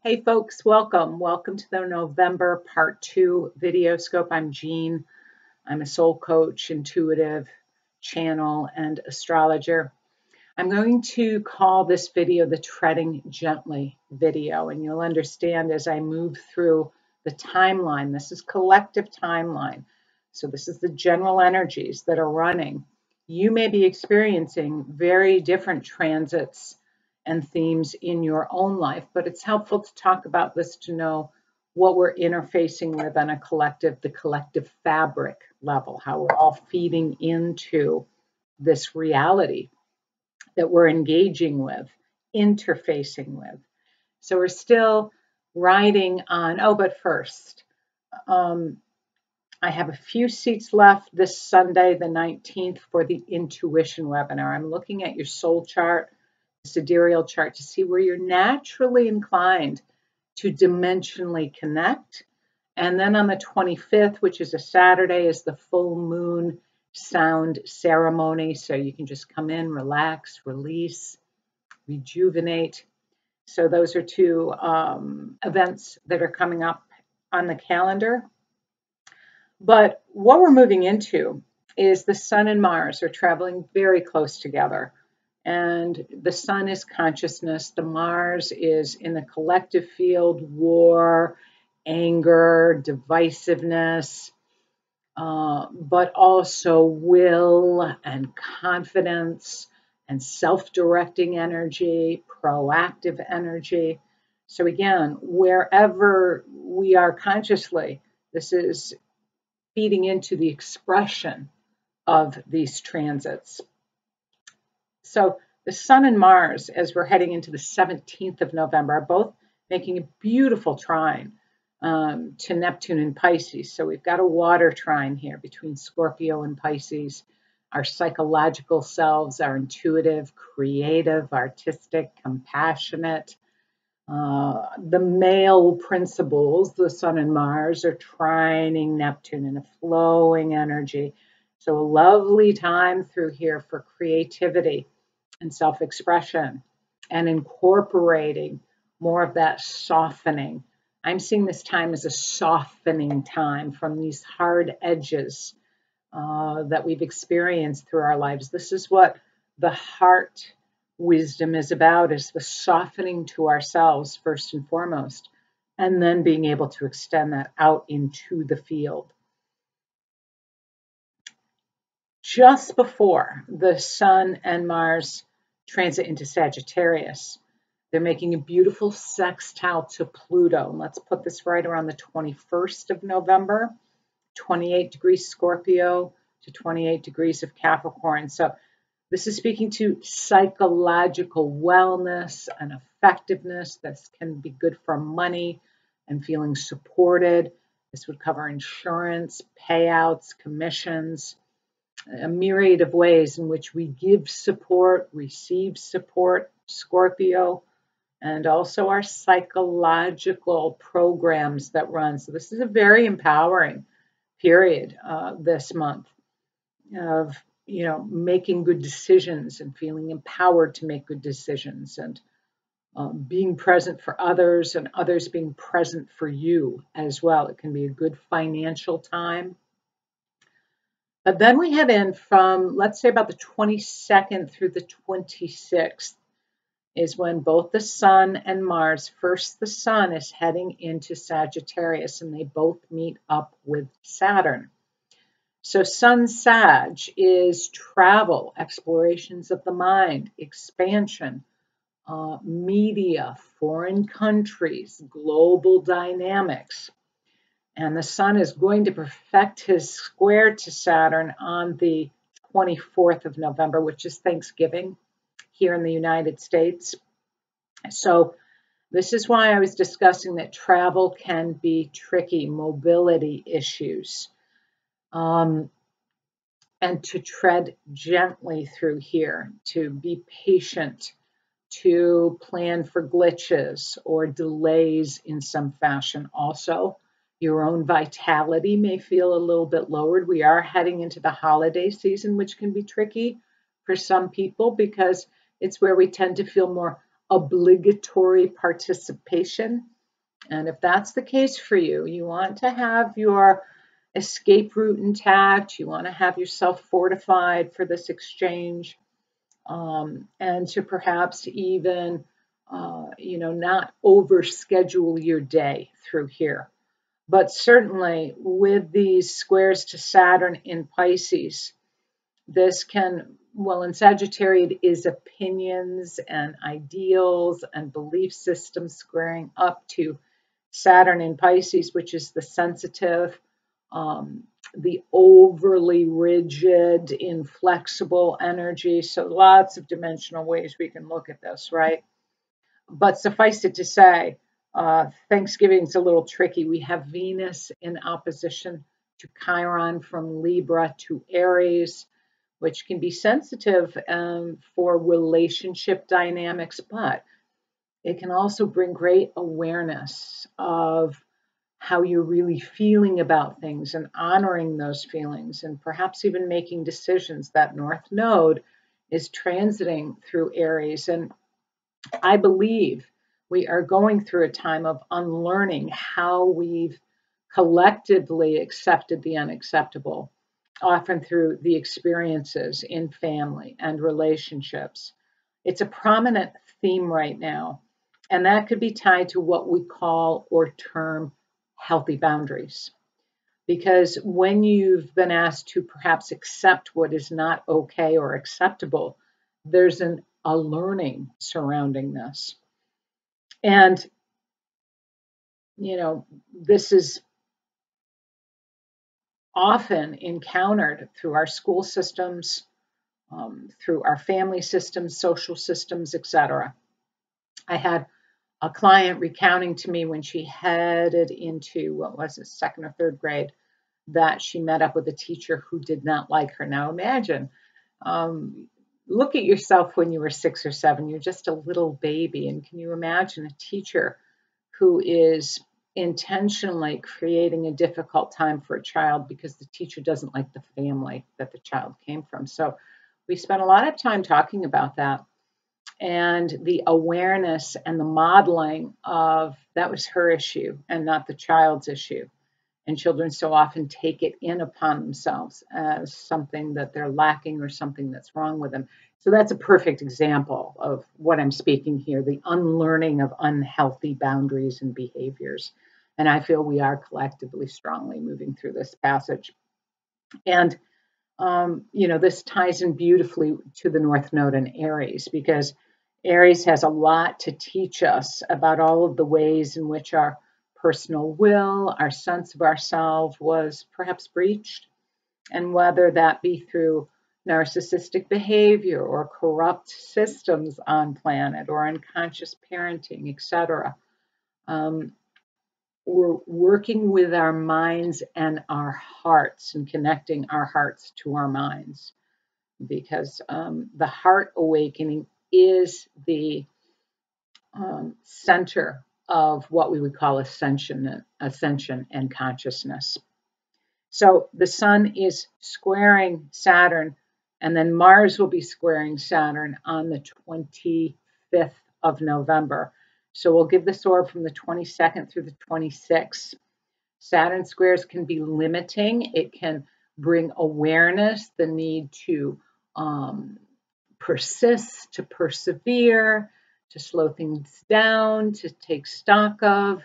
Hey folks, welcome. Welcome to the November Part 2 video scope. I'm Jean. I'm a soul coach, intuitive channel, and astrologer. I'm going to call this video the Treading Gently video, and you'll understand as I move through the timeline. This is collective timeline. So this is the general energies that are running. You may be experiencing very different transits and themes in your own life, but it's helpful to talk about this to know what we're interfacing with on a collective, the collective fabric level, how we're all feeding into this reality that we're engaging with, interfacing with. So we're still riding on, but first, I have a few seats left this Sunday, the 19th, for the intuition webinar. I'm looking at your soul chart, sidereal chart, to see where you're naturally inclined to dimensionally connect. And then on the 25th, which is a Saturday, is the full moon sound ceremony. So you can just come in, relax, release, rejuvenate. So those are two events that are coming up on the calendar. But what we're moving into is the Sun and Mars are traveling very close together. And the Sun is consciousness. The Mars is in the collective field, war, anger, divisiveness, but also will and confidence and self-directing energy, proactive energy. So again, wherever we are consciously, this is feeding into the expression of these transits. So the Sun and Mars, as we're heading into the 17th of November, are both making a beautiful trine to Neptune and Pisces. So we've got a water trine here between Scorpio and Pisces. Our psychological selves, our intuitive, creative, artistic, compassionate. The male principles, the Sun and Mars, are trining Neptune in a flowing energy. So a lovely time through here for creativity and self-expression and incorporating more of that softening. I'm seeing this time as a softening time from these hard edges that we've experienced through our lives. This is what the heart wisdom is about, is the softening to ourselves first and foremost, and then being able to extend that out into the field. Just before the Sun and Mars transit into Sagittarius, they're making a beautiful sextile to Pluto. And let's put this right around the 21st of November, 28 degrees Scorpio to 28 degrees of Capricorn. So this is speaking to psychological wellness and effectiveness. This can be good for money and feeling supported. This would cover insurance, payouts, commissions, a myriad of ways in which we give support, receive support, Scorpio, and also our psychological programs that run. So this is a very empowering period this month of, making good decisions and feeling empowered to make good decisions and being present for others and others being present for you as well. It can be a good financial time. But then we head in from, let's say, about the 22nd through the 26th is when both the Sun and Mars, first the Sun is heading into Sagittarius, and they both meet up with Saturn. So Sun Sag is travel, explorations of the mind, expansion, media, foreign countries, global dynamics. And the Sun is going to perfect his square to Saturn on the 24th of November, which is Thanksgiving here in the United States. So this is why I was discussing that travel can be tricky, mobility issues, and to tread gently through here, to be patient, to plan for glitches or delays in some fashion. Also, your own vitality may feel a little bit lowered. We are heading into the holiday season, which can be tricky for some people because it's where we tend to feel more obligatory participation And if that's the case for you, you want to have your escape route intact, you want to have yourself fortified for this exchange, and to perhaps even, not overschedule your day through here. But certainly with these squares to Saturn in Pisces, this can, well, in Sagittarius, it is opinions and ideals and belief systems squaring up to Saturn in Pisces, which is the sensitive, the overly rigid, inflexible energy. So lots of dimensional ways we can look at this, right? But suffice it to say, Thanksgiving's a little tricky. We have Venus in opposition to Chiron from Libra to Aries, which can be sensitive for relationship dynamics, but it can also bring great awareness of how you're really feeling about things and honoring those feelings and perhaps even making decisions. That North Node is transiting through Aries. And I believe we are going through a time of unlearning how we've collectively accepted the unacceptable, often through the experiences in family and relationships. It's a prominent theme right now, and that could be tied to what we call or term healthy boundaries. Because when you've been asked to perhaps accept what is not okay or acceptable, there's a learning surrounding this. And, this is often encountered through our school systems, through our family systems, social systems, etc. I had a client recounting to me when she headed into, what was it, second or third grade, that she met up with a teacher who did not like her. Now imagine, look at yourself when you were 6 or 7, you're just a little baby. And can you imagine a teacher who is intentionally creating a difficult time for a child because the teacher doesn't like the family that the child came from? So we spent a lot of time talking about that and the awareness and the modeling of that was her issue and not the child's issue. And children so often take it in upon themselves as something that they're lacking or something that's wrong with them. So that's a perfect example of what I'm speaking here, the unlearning of unhealthy boundaries and behaviors. And I feel we are collectively strongly moving through this passage. And, this ties in beautifully to the North Node in Aries, because Aries has a lot to teach us about all of the ways in which our personal will, our sense of ourselves was perhaps breached, and whether that be through narcissistic behavior or corrupt systems on planet or unconscious parenting, etc. We're working with our minds and our hearts and connecting our hearts to our minds, because the heart awakening is the center of what we would call ascension and consciousness. So the sun is squaring Saturn, and then Mars will be squaring Saturn on the 25th of November. So we'll give this orb from the 22nd through the 26th. Saturn squares can be limiting. It can bring awareness, the need to persist, to persevere, to slow things down, to take stock of.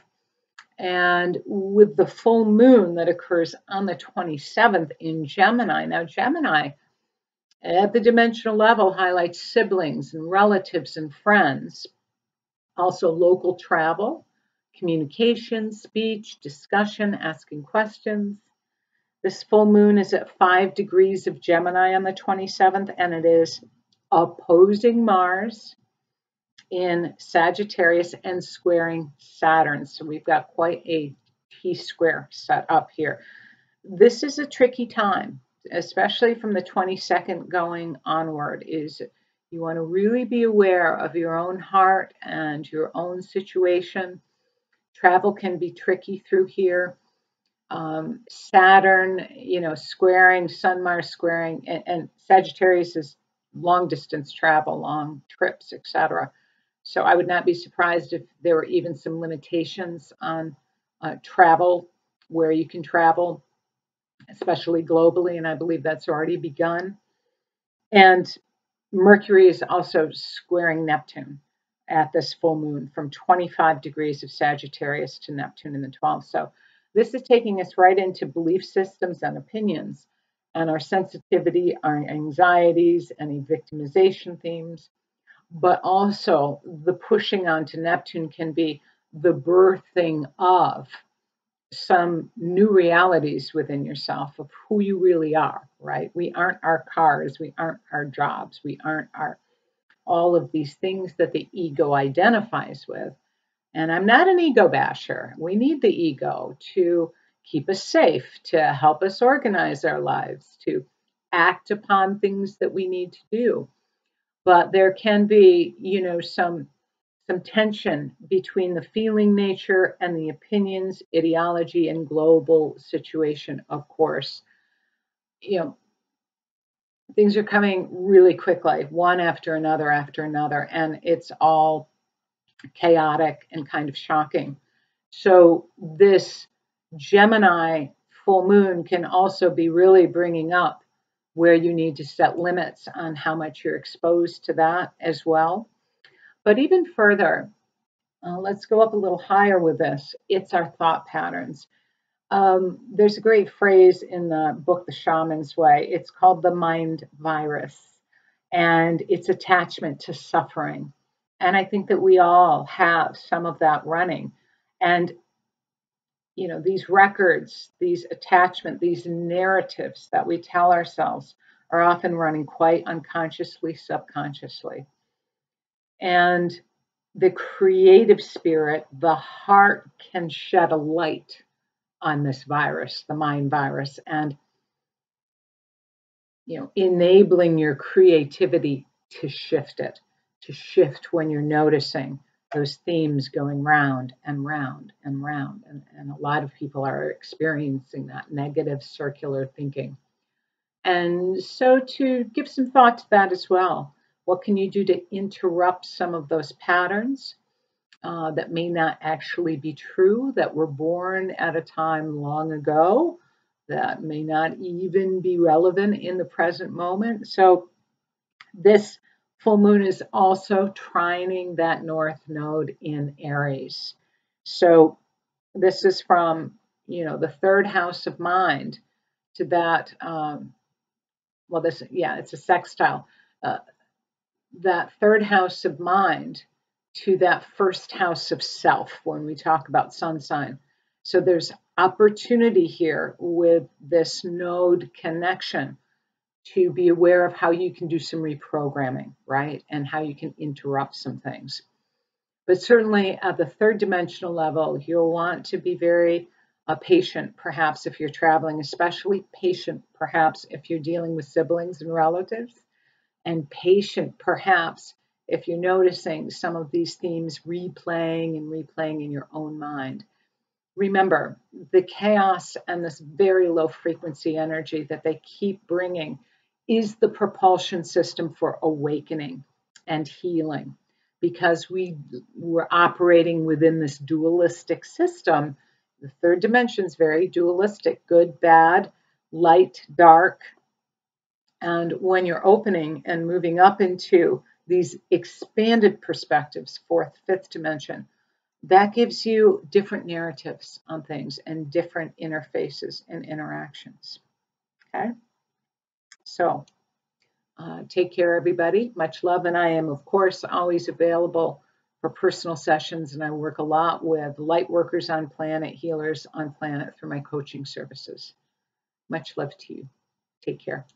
And with the full moon that occurs on the 27th in Gemini. Now, Gemini at the dimensional level highlights siblings and relatives and friends. Also local travel, communication, speech, discussion, asking questions. This full moon is at 5 degrees of Gemini on the 27th, and it is opposing Mars in Sagittarius and squaring Saturn. So we've got quite a T-square set up here. This is a tricky time, especially from the 22nd going onward. You want to really be aware of your own heart and your own situation. Travel can be tricky through here. Saturn, squaring, Sun, Mars squaring, and Sagittarius is long distance travel, long trips, etc. So I would not be surprised if there were even some limitations on travel, where you can travel, especially globally, and I believe that's already begun. And Mercury is also squaring Neptune at this full moon from 25 degrees of Sagittarius to Neptune in the 12th. So this is taking us right into belief systems and opinions and our sensitivity, our anxieties, any victimization themes, but also the pushing onto Neptune can be the birthing of some new realities within yourself of who you really are, right? We aren't our cars, we aren't our jobs, we aren't our all of these things that the ego identifies with. And I'm not an ego basher. We need the ego to keep us safe, to help us organize our lives, to act upon things that we need to do. But there can be, some tension between the feeling nature and the opinions, ideology, and global situation, of course. Things are coming really quickly, one after another, and it's all chaotic and kind of shocking. So this Gemini full moon can also be really bringing up where you need to set limits on how much you're exposed to that as well. But even further, let's go up a little higher with this. It's our thought patterns. There's a great phrase in the book, The Shaman's Way. It's called the mind virus, and it's attachment to suffering. And I think that we all have some of that running. And, these records, these attachment, these narratives that we tell ourselves are often running quite unconsciously, subconsciously. And the creative spirit, the heart can shed a light on this virus, the mind virus, and enabling your creativity to shift it, to shift when you're noticing those themes going round and round and round. And a lot of people are experiencing that negative circular thinking. And so to give some thought to that as well, what can you do to interrupt some of those patterns that may not actually be true, that were born at a time long ago, that may not even be relevant in the present moment? So this full moon is also trining that north node in Aries. So this is from, the third house of mind to that, it's a sextile. That third house of mind to that first house of self when we talk about sun sign. So there's opportunity here with this node connection to be aware of how you can do some reprogramming, right? And how you can interrupt some things. But certainly at the third dimensional level, you'll want to be very patient, perhaps if you're traveling, especially patient, perhaps if you're dealing with siblings and relatives, and patient, perhaps, if you're noticing some of these themes replaying in your own mind. Remember, the chaos and this very low frequency energy that they keep bringing is the propulsion system for awakening and healing, because we're operating within this dualistic system. The third dimension is very dualistic, good, bad, light, dark. And when you're opening and moving up into these expanded perspectives, fourth, fifth dimension, that gives you different narratives on things and different interfaces and interactions. Okay? So take care, everybody. Much love. And I am, of course, always available for personal sessions. And I work a lot with light workers on planet, healers on planet through my coaching services. Much love to you. Take care.